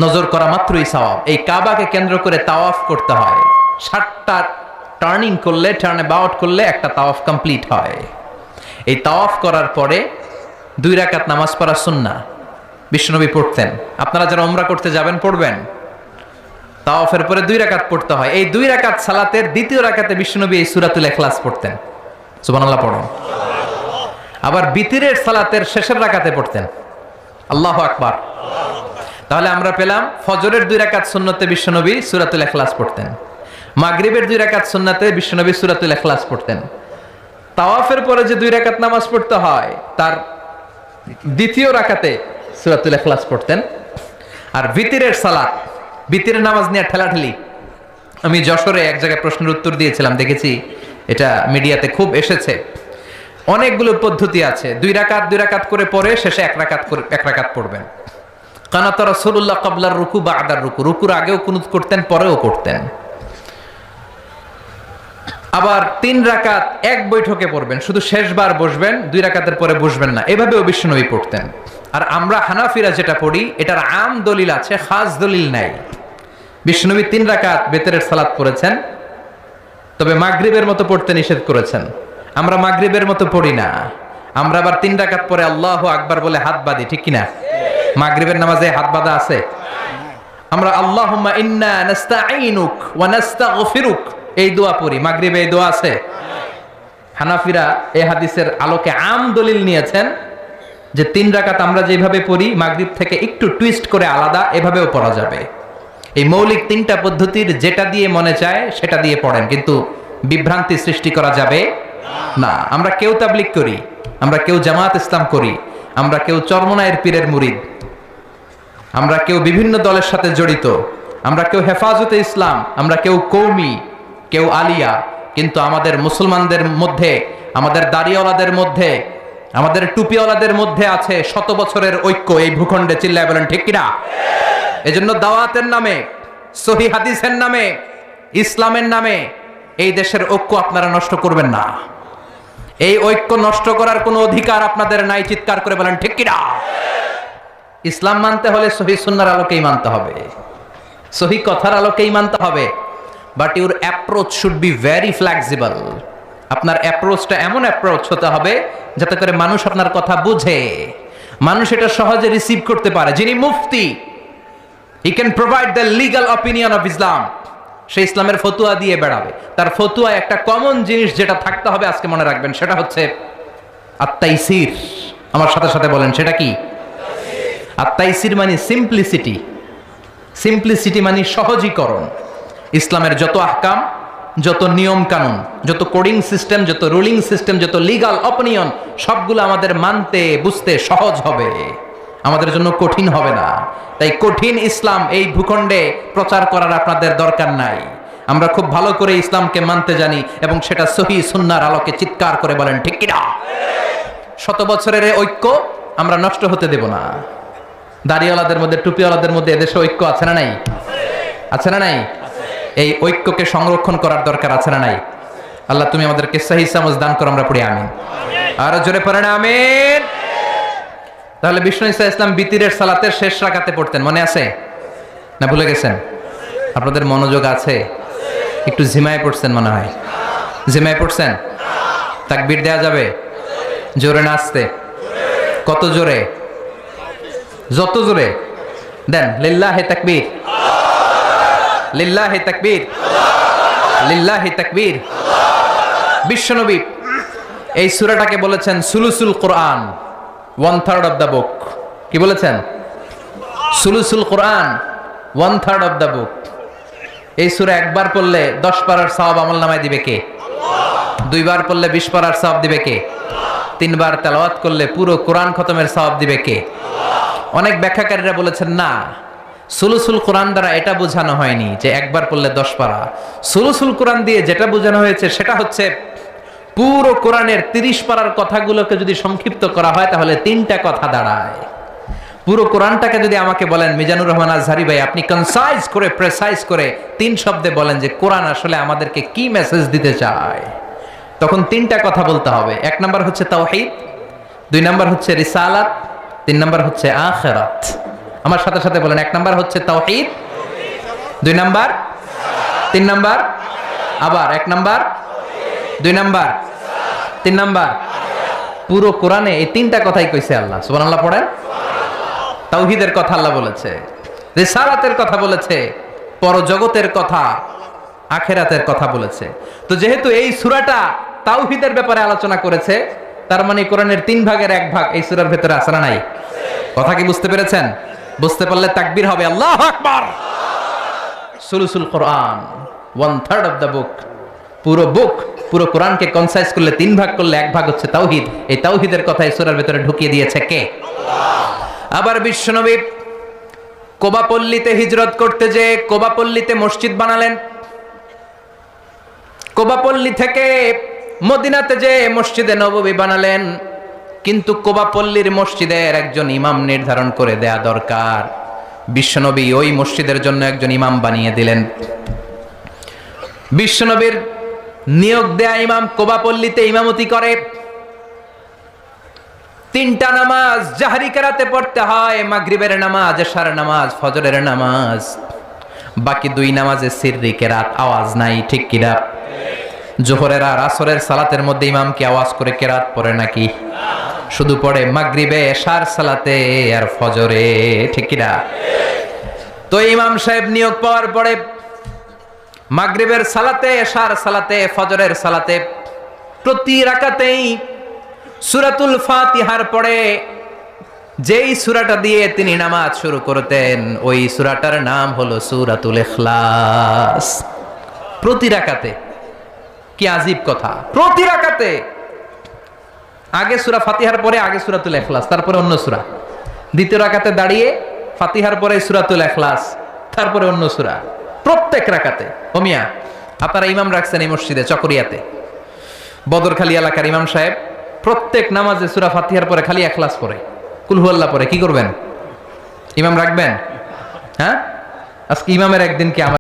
নজর করা মাত্রই সওয়াব। এই কাবাকে কেন্দ্র করে তাওয়াফ করতে হয়। 60টা টার্নিং করলে, টার্ন অ্যাবাউট করলে একটা তাওয়াফ কমপ্লিট হয়। এই তাওয়াফ করার পরে 2 রাকাত নামাজ পড়া সুন্নাহ, বিশ্বনবী পড়তেন। আপনারা যারা উমরা করতে যাবেন পড়বেন, তাওয়াফের পরে 2 রাকাত পড়তে হয়। এই 2 রাকাত সালাতের দ্বিতীয় রাকাতে বিশ্বনবী এই সূরাতুল ইখলাস পড়তেন। সুবহানাল্লাহ পড়ুন। আবার বিতিরের সালাতের শেষের রাকাতে পড়তেন আল্লাহু আকবার। তাহলে আমরা পেলাম ফজরের 2 রাকাত সুন্নতে বিশ্বনবী সূরাতুল ইখলাস পড়তেন, মাগরিবের 2 রাকাত সুন্নতে বিশ্বনবী সূরাতুল ইখলাস পড়তেন। তাওয়াফের পরে যে 2 রাকাত নামাজ পড়তে হয় তার দ্বিতীয় রাকাতে সূরাতুল ইখলাস পড়তেন। আর বিতিরের সালাত, বিতিরের নামাজ নিয়ে ঠেলাঠেলি, আমি যশোরে এক জায়গায় প্রশ্নের উত্তর দিয়েছিলাম, দেখেছি এটা মিডিয়াতে খুব এসেছে। অনেকগুলো পদ্ধতি আছে, 2 রাকাত করে পরে শেষে 1 রাকাত পড়বেন। কানাত রাসূলুল্লাহ ক্বাবলার রুকু বা'দার রুকু, রুকুর আগেও কুনুত করতেন, পরেও করতেন। আবার 3 রাকাত এক বৈঠকে পড়বেন, শুধু শেষবার বসবেন, 2 রাকাতের পরে বসবেন না, এভাবেও বিশ্বনবী পড়তেন। আর আমরা হানাফিরা যেটা পড়ি এটার আম দলিল আছে, খাস দলিল নাই। বিশ্বনবী 3 রাকাত বেতেরের সালাত পড়েছেন, তবে মাগরিবের মতো পড়তে নিষেধ করেছেন। আমরা মাগরিবের মতো পড়ি না, আমরা আবার 3 রাকাত পরে আল্লাহু আকবার বলে হাত বাঁধি, ঠিক কিনা? মাগরিবের নামাজে হাত বাঁধা আছে? আমরা আল্লাহুম্মা ইন্না নাস্তাঈনুক ওয়া নাস্তাগফিরুক এই দোয়া পড়ি, মাগরিবে এই দোয়া আছে? হানাফিরা এই হাদিসের আলোকে আম দলিল নিয়েছেন যে 3 রাকাত আমরা যেভাবে পড়ি মাগরিব থেকে একটু টুইস্ট করে আলাদা, এভাবেও পড়া যাবে। এই মৌলিক 3টা পদ্ধতির যেটা দিয়ে মনে চায় সেটা দিয়ে পড়েন, কিন্তু বিভ্রান্তি সৃষ্টি করা যাবে না। আমরা কেউ তাবলীগ করি, আমরা কেউ জামাত ইসলাম করি, আমরা কেউ চরমনায়ের পীরের মুরিদ, আমরা কেউ বিভিন্ন দলের সাথে জড়িত, আমরা কেউ হেফাজতে ইসলাম, আমরা কেউ কৌমি, কেউ আলিয়া, কিন্তু আমাদের মুসলমানদের মধ্যে, আমাদের দাড়িওয়ালাদের মধ্যে, আমাদের টুপিওয়ালাদের মধ্যে আছে 100 বছরের ঐক্য এই ভূখণ্ডে। চিল্লায় বলেন ঠিক কিনা? এজন্য দাওয়াতের নামে, সহিহ হাদিসের নামে, ইসলামের নামে এই দেশের ঐক্য আপনারা নষ্ট করবেন না। এই ঐক্য নষ্ট করার কোনো অধিকার আপনাদের নাই। চিৎকার করে বলেন ঠিক কিনা? ইসলাম মানতে হলে সহিহ সুন্নাহর আলোকেই মানতে হবে, সহিহ কথার আলোকেই মানতে হবে। But your approach should be very flexible. আপনার অ্যাপ্রোচটা এমন অ্যাপ্রোচ হতে হবে যাতে করে মানুষ আপনার কথা বুঝে, মানুষ এটা সহজে রিসিভ করতে পারে। যিনি মুফতি, he can provide the legal opinion of Islam, সে ইসলামের ফতুয়া দিয়ে বেড়াবে। তার ফতুয়ায় একটা কমন জিনিস যেটা থাকতে হবে, আজকে মনে রাখবেন, সেটা হচ্ছে আত-তাইসির। আমার সাথে সাথে বলেন, সেটা কি? আত-তাইসির মানে সিম্পলিসিটি। সিম্পলিসিটি মানে সহজীকরণ। ইসলামের যত আহকাম, যত নিয়ম কানুন, যত কোডিং সিস্টেম, যত রুলিং সিস্টেম, যত লিগাল অপিনিয়ন, সবগুলো আমাদের মানতে বুঝতে সহজ হবে, আমাদের জন্য কঠিন হবে না। তাই কঠিন ইসলাম এই ভূখণ্ডে প্রচার করার আপনাদের দরকার নাই। আমরা খুব ভালো করে ইসলামকে মানতে জানি এবং সেটা সহিহ সুন্নাহর আলোকে। চিৎকার করে বলেন ঠিক কিনা? 100 বছরের ঐক্য আমরা নষ্ট হতে দেব না। দাড়িওয়ালাদের মধ্যে, টুপিওয়ালাদের মধ্যে এদেশে ঐক্য আছে না নাই? আছে না নাই? এই ঐক্যকে সংরক্ষণ করার দরকার আছে না নাই? আল্লাহ তুমি আমাদেরকে সহিহ সমঝ দান করো, আমরা পড়ি আমিন। আরো জোরে পড়েন আমিন। তাহলে বিষ্ণু ঈসা ইসলাম বিতিরের সালাতের শেষ রাকাতে পড়তেন, মনে আছে না ভুলে গেছেন? আপনাদের মনোযোগ আছে? একটু ঝিমায় পড়ছেন মনে হয়। ঝিমায় পড়ছেন? তাকবীর দেয়া যাবে? জোরে না আসতে? কত জোরে? যত জোরে দেন। লিল্লাহি তাকবীর, লিল্লাহি তাকবীর, লিল্লাহি তাকবীর। বিশ্বনবী এই সূরাটাকে বলেছেন সুলুসুল কোরআন, 1/3 অফ দ্য বুক। কি বলেছেন? সুলুসুল কোরআন, 1/3 অফ দ্য বুক। এই সূরা একবার পড়লে 10 পারার সওয়াব আমলনামায় দিবে কে? 2 বার পড়লে 20 পারার সওয়াব দিবে কে? 3 বার তেলাওয়াত করলে পুরো কোরআন খতমের সওয়াব দিবে কে? অনেক ব্যাখ্যাকারীরা বলেছেন না, সুলুসুল কোরআন দ্বারা এটা বোঝানো হয়নি যে একবার পড়লে 10 পারা। সুলুসুল কোরআন দিয়ে যেটা বোঝানো হয়েছে সেটা হচ্ছে পুরো কোরআনের 30 পারার কথাগুলোকে যদি সংক্ষিপ্ত করা হয় তাহলে 3টা কথা দাঁড়ায়। পুরো কোরআনটাকে যদি আমাকে বলেন মিজানুর রহমান আজহারি ভাই, আপনি কনসাইজ করে, প্রেসাইজ করে 3 শব্দে বলেন যে কোরআন আসলে আমাদেরকে কি মেসেজ দিতে চায়, তখন 3টা কথা বলতে হবে। 1 নাম্বার হচ্ছে তাওহীদ, 2 নাম্বার হচ্ছে রিসালাত, 3 নাম্বার হচ্ছে আখিরাত। আমার সাথে সাথে বলেন, 1 নাম্বার হচ্ছে তাওহীদ, 2 নাম্বার, 3 নাম্বার আবার 1 নাম্বার, 2 নাম্বার, 3 নাম্বার। পুরো কোরআনে এই তিনটা কথাই কইছে আল্লাহ। সুবহানাল্লাহ পড়েন। তাওহীদের কথা আল্লাহ বলেছে, রিসালাতের কথা বলেছে, পরজগতের কথা, আখিরাতের কথা বলেছে। তো যেহেতু এই সূরাটা তাওহীদের ব্যাপারে আলোচনা করেছে, তার মানে কোরআনের 3 ভাগের 1 ভাগ এই সূরার ভিতরে আছে না নাই? কথা কি বুঝতে পেরেছেন? বুঝতে পারলে তাকবীর হবে, আল্লাহু আকবার। সুলুসুল কোরআন, 1/3 অফ দ্য বুক। পুরো কোরআনকে কনসাইজ করলে 3 ভাগ করলে 1 ভাগ হচ্ছে তাওহীদ। এই তাওহীদের কথা এই সূরার ভিতরে ঢুকিয়ে দিয়েছে কে? আল্লাহ। আবার বিশ্বনবী কোবা পল্লীতে হিজরত করতে যে কোবা পল্লীতে মসজিদ বানালেন, কোবা পল্লী থেকে মদিনাতে যে মসজিদে নববী বানালেন, কিন্তু কোবা পল্লীর মসজিদের একজন ইমাম নির্ধারণ করে দেয়া দরকার। বিশ্বনবী ওই মসজিদের জন্য একজন ইমাম বানিয়ে দিলেন। বিশ্বনবীর নিয়োগ দেয়া ইমাম কোবা পল্লীতে ইমামতি করে। 3টা নামাজ জাহরি কেরাতে পড়তে হয়, মাগরিবের নামাজ, এশার নামাজ, ফজরের নামাজ। বাকি 2 নামাজে সিররি কেরাত, আওয়াজ নাই, ঠিক কিনা? জোহরের আর আসরের সালাতের মধ্যে ইমাম কি আওয়াজ করে কেরাত পড়ে নাকি? শুধু পড়ে মাগরিবে, এশার সালাতে আর ফজরে, ঠিক কিনা? তো ইমাম সাহেব নিয়োগ পাওয়ার পরে মাগরিবের সালাতে, এশার সালাতে, ফজরের সালাতে প্রতি রাকাতেই সূরাতুল ফাতিহার পরে যেই সূরাটা দিয়ে তিনি নামাজ শুরু করতেন, ওই সূরাটার নাম হলো সূরাতুল ইখলাস। প্রতি রাকাতে, কি আজীব কথা! প্রতি রাকাতে আগে সূরা ফাতিহার পরে আগে সূরাতুল ইখলাস, তারপরে অন্য সূরা। দ্বিতীয় রাকাতে দাঁড়িয়ে ফাতিহার পরে সূরাতুল ইখলাস, তারপরে অন্য সূরা। প্রত্যেক রাকাতে। ও মিয়া, আপনারা ইমাম রাখছেন এই মসজিদে চকরিয়াতে, বদরখালী এলাকার ইমাম সাহেব প্রত্যেক নামাজে সূরা ফাতিহার পরে খালি ইখলাস পড়ে, কুল হুয়াল্লাহ পড়ে। কি করবেন? ইমাম রাখবেন? হ্যাঁ, আজকে ইমামের একদিন কি